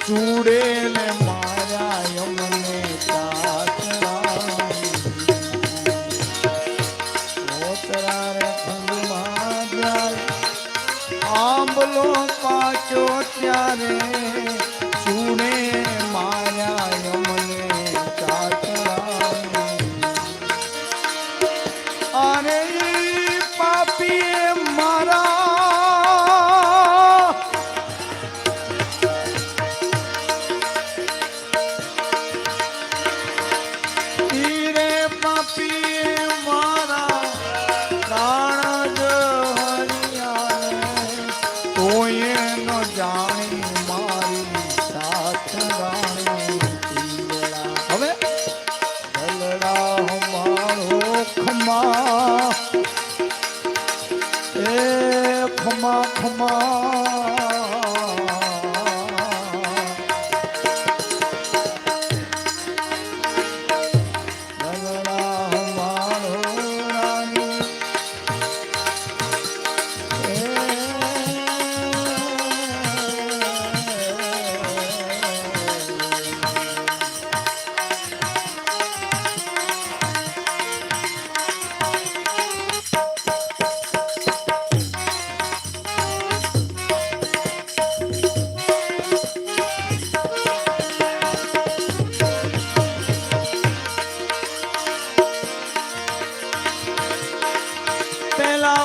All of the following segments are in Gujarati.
ચૂડે ને માયા યમને આંબલો પાછો ત્યારે ચૂડે માયા યમને અરે પાપીએ મારા ખમા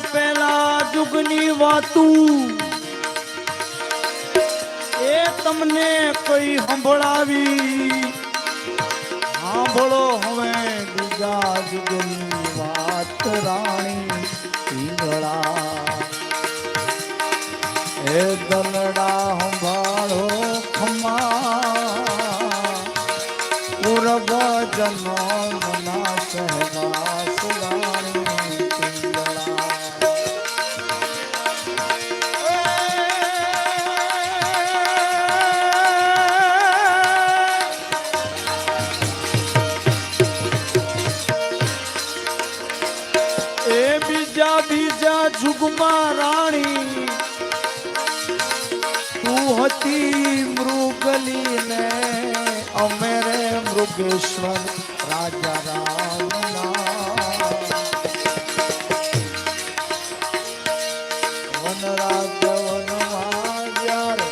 પેલા જુગની વાતું એ તમને કઈ સંભળાવી સાંભળો હવે બીજા જુગની વાત રાણી પીંગળા એ દલડા સંભાળો ખમા પૂર્વ જન્મ મના સહવાસ રાણી બીજા જુગમાં રાણી તું હતી મૃગલી ને અમે રે મૃગેશ્વર રાજા રામના વનરાજ વનમાં જ્યારે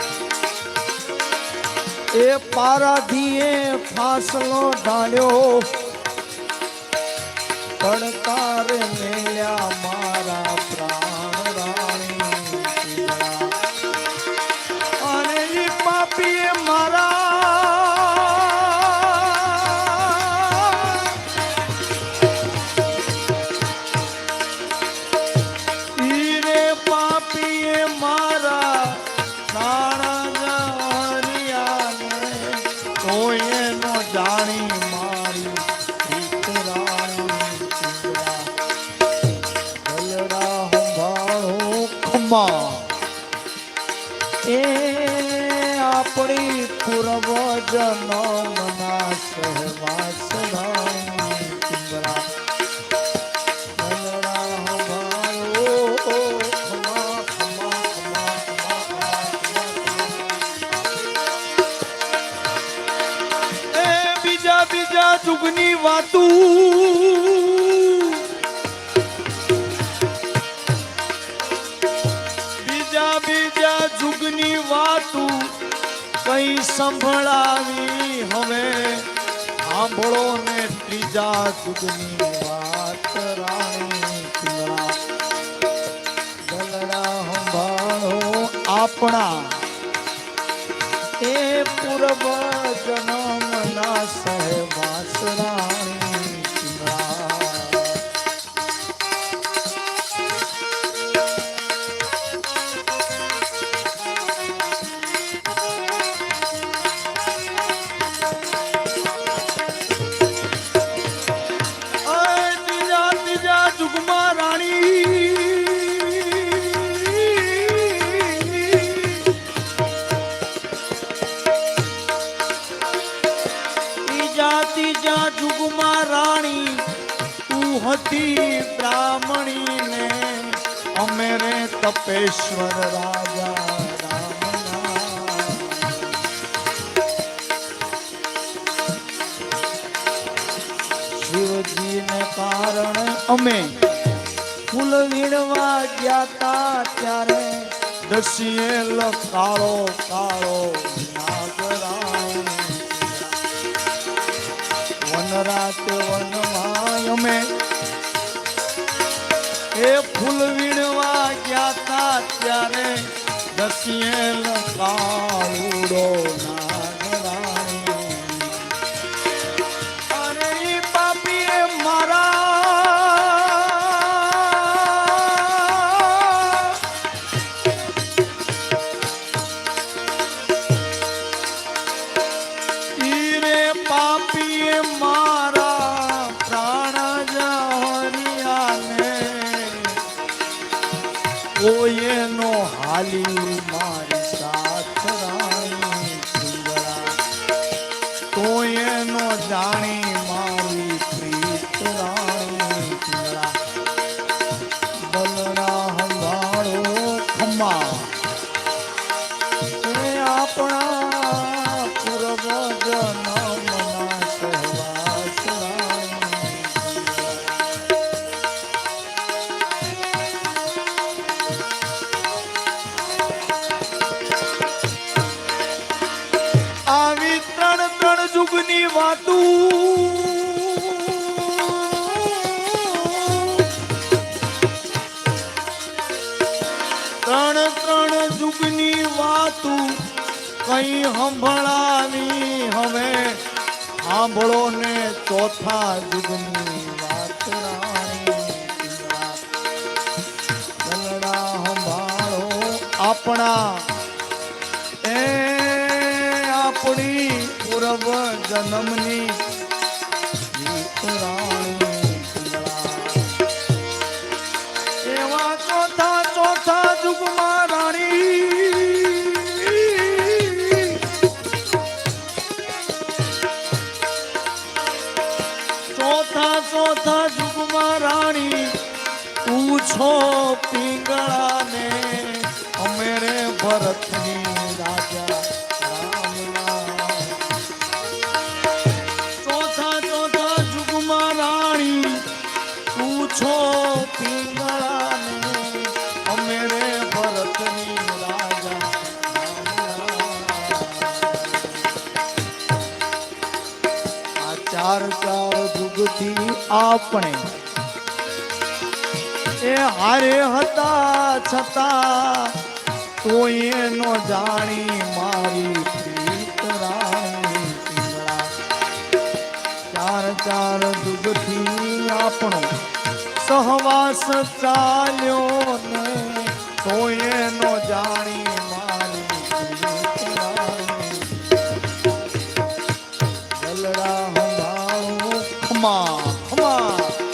એ પારાધીએ ફાસલો ઢાળ્યો પડકાર મેલ્યા મારા પ્રાણ રાણી અને ઈ પાપીએ મારા ઈરે પાપીએ મારા પ્રાણ જાણ્યા કોઈ નો જાણી એ આપણી પૂર્વ જન્મના સહવાસ બીજા જુગની વાતું બીજા જુગની વાતું કઈ સંભળાવી હવે સાંભળો ને ત્રીજા જુગની વાત રાણી દલડા સંભાળો આપણા એ પૂર્વ જન્મના સહવાસ રાણી ત્રીજા જુગમાં રાણી તું હતી બ્રાહ્મણી ને અમે રે તપેશ્વર રાજા રામના એને કારણે અમે ફૂલ વીણવા ગયા તા ત્યારે દસીએ કાળો કાળો નાગરાણી વનરાત વનમાં અમે એ ફૂલ વીણવા ગયા તા ત્યારે દસીએ કાળુડો નાગરાણી અરે ઈ પાપીએ મારા પાપીએ મારા પ્રાણ જહરિયાને કોઈનો હાલી મારી સાથ રાણી કોઈનો જાણી મારી પ્રીત રાણી બલરા હંભાળો ખમા એ આપણા પૂર્વ જન્મ આવી ત્રણ ત્રણ જુગની વાતું ત્રણ ત્રણ જુગની વાતું કઈ સંભળાવી હવે સાંભળો ને ચોથા જુગની વાત રાણી ગલડા સંભાળો આપણા એ આપણી પૂર્વ જન્મની એવા ચોથા ચોથા જુગમાં રાણી ચોથા ચોથા જુગમાં રાણી પૂછો પિંગળાને અમે રે ભરતની રાજા ચોથા ચોથા જુગમાં રાણી પૂછો પિંગળાને અમે રે ભરતની રાજા આ ચાર ચાર જુગથી આપણે એ હારે હતા છતાં કોઈ એનો જાણી મારી પ્રીત રાણી ચાર ચાર જુગથી આપણો સહવાસ ચાલ્યો ને કોઈ એનો જાણી મારી પ્રીત રાણી ગલડા સંભાળો ખમા ખમા